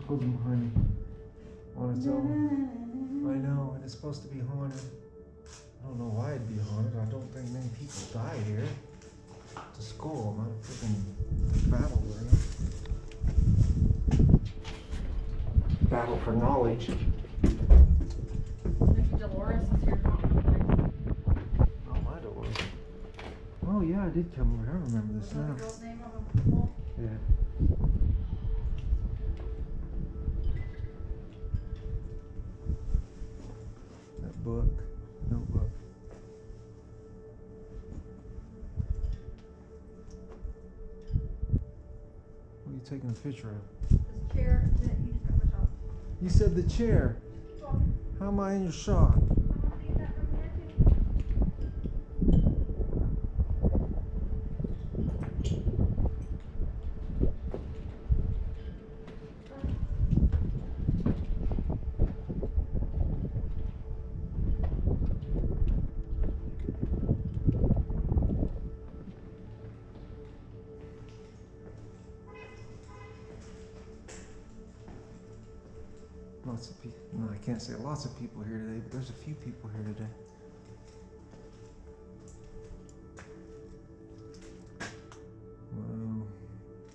put some honey on its own. I know, and it's supposed to be haunted. I don't know why it'd be haunted. I don't think many people die here. It's a skull, not a freaking battle area. Battle for knowledge. Maybe Dolores is here talking. Oh, my Dolores. Oh yeah, I did come over. I remember this now. The girl's name on the wall? Yeah. That book. Notebook. What are you taking a picture of? This chair that you just got the shot. You said the chair. Keep walking. How am I in your shot? Someone leave that room there too. Lots of people. No, I can't say lots of people here today, but there's a few people here today. Well,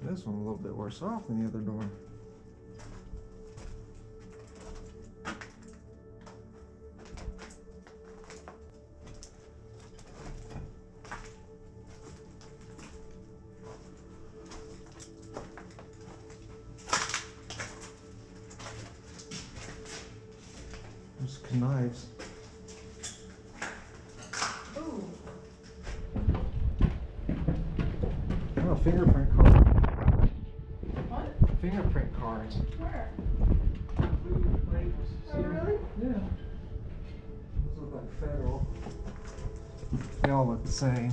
this one's a little bit worse off than the other door. There's knives. Ooh. Oh, fingerprint cards. What? Fingerprint cards. Where? Labels. Oh, really? Yeah. Those look like federal. They all look the same.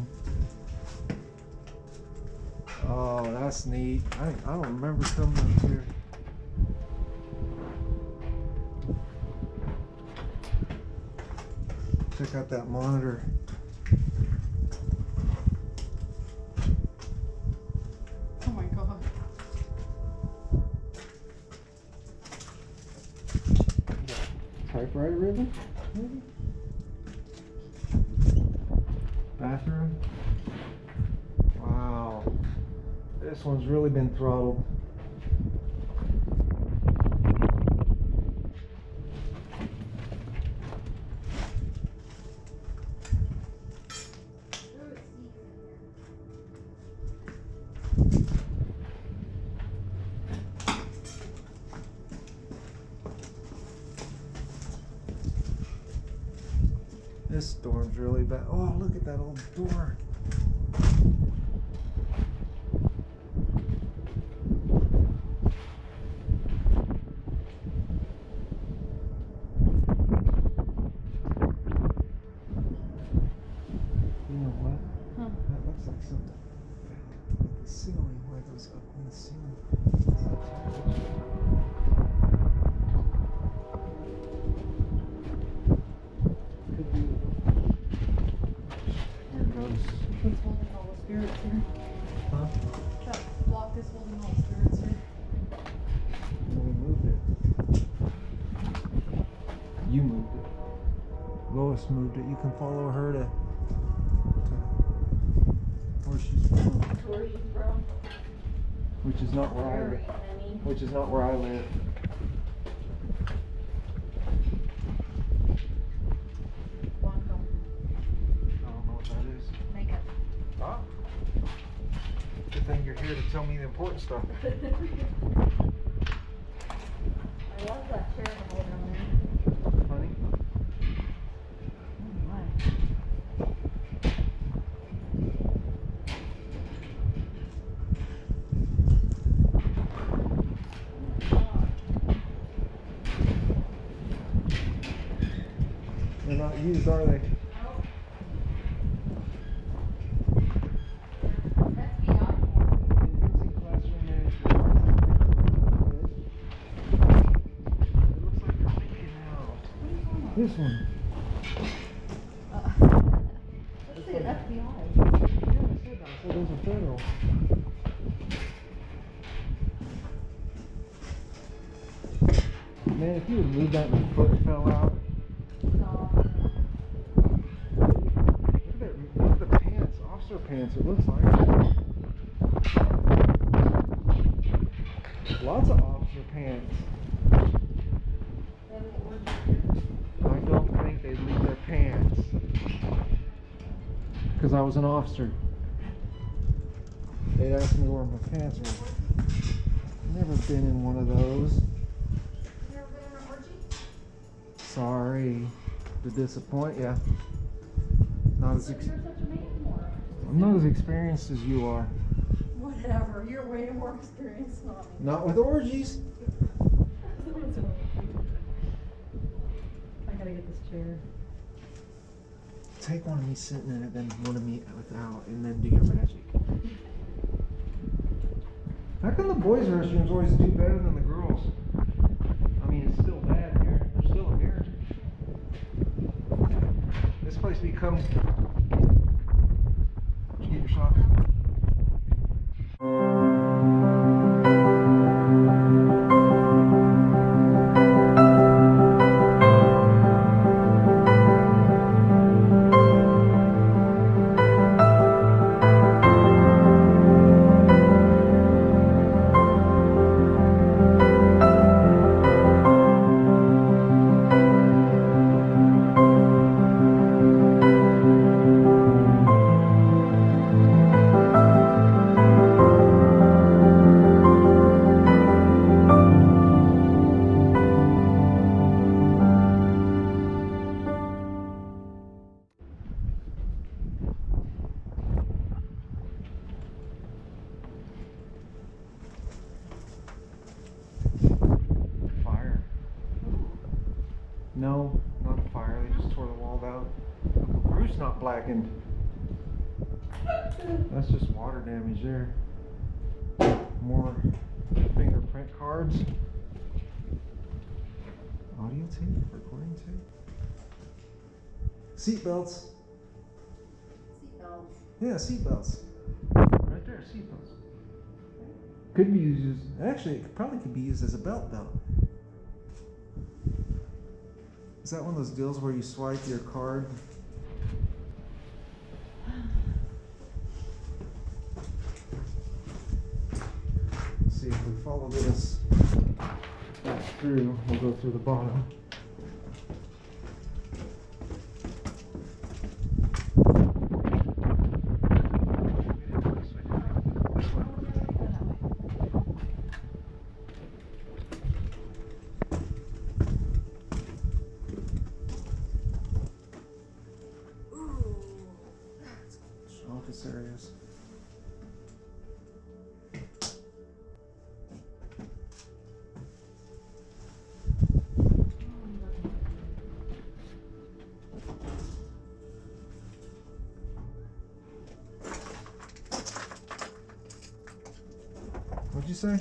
Oh, that's neat. I don't remember coming up here. Check out that monitor. Oh my god. Typewriter ribbon, maybe? Bathroom. Wow. This one's really been throttled. This storm's really bad. Oh, look at that old door. You know what? Huh. That looks like something fell with the ceiling. Why it goes up in the ceiling? Could be. Here it goes. That's holding all the spirits here. Huh? That block is holding all the spirits here. We moved it. You moved it. Lois moved it. You can follow her to where she's from, Where she's from. which is not where I live. Which is not where I live. Concho. I don't know what that is. Makeup. Ah. Good thing you're here to tell me the important stuff. I love that chair to hold down there. Honey? Oh my. They're not used, are they? This one. Let's see, FBI. Yeah, I said that. I said those are federal. Man, if you would move that and your foot fell out. Look at the pants, officer pants, it looks like. Lots of officer pants. I don't think they'd leave their pants. Because I was an officer. They'd ask me where my pants were. Never been in one of those. Never been in an orgy? Sorry to disappoint you. Not as You're such a man for it. I'm not as experienced as you are. Whatever, you're way more experienced than me. Not with orgies. I gotta get this chair. Take one of me sitting in it, then one of me without, and then do your magic. How come the boys' restrooms always do better than the girls? I mean, it's still bad here. There's still a mirror. This place becomes. Did you get your shot? No, not a fire. They just tore the wall down. The roof's not blackened. That's just water damage there. More fingerprint cards. Audio tape, recording tape. Seatbelts. Seatbelts. Yeah, seatbelts. Right there, seatbelts. Could be used. Actually, it probably could be used as a belt though. Is that one of those deals where you swipe your card? Let's see if we follow this back through. We'll go through the bottom. Office areas. What'd you say?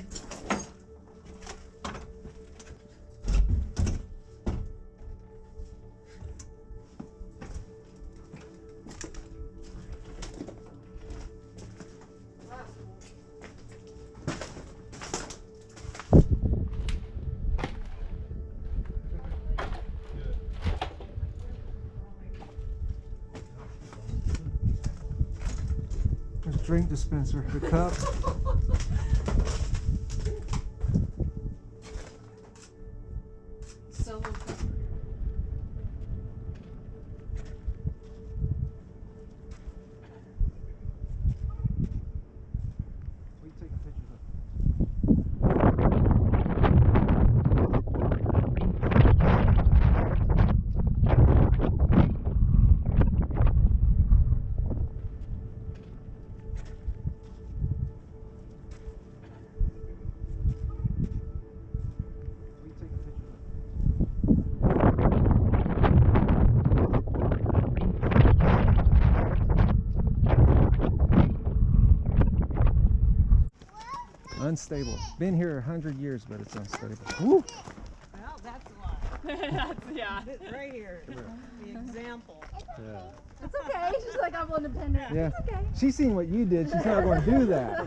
There's a drink dispenser, the cup. So We take pictures of. Unstable. Been here 100 years, but it's unstable. Woo! Well, that's a lot. That's, yeah. It's right here. The example. Yeah. it's okay. She's like, I'm independent. Yeah. It's okay. She's seen what you did. She's not going to do that.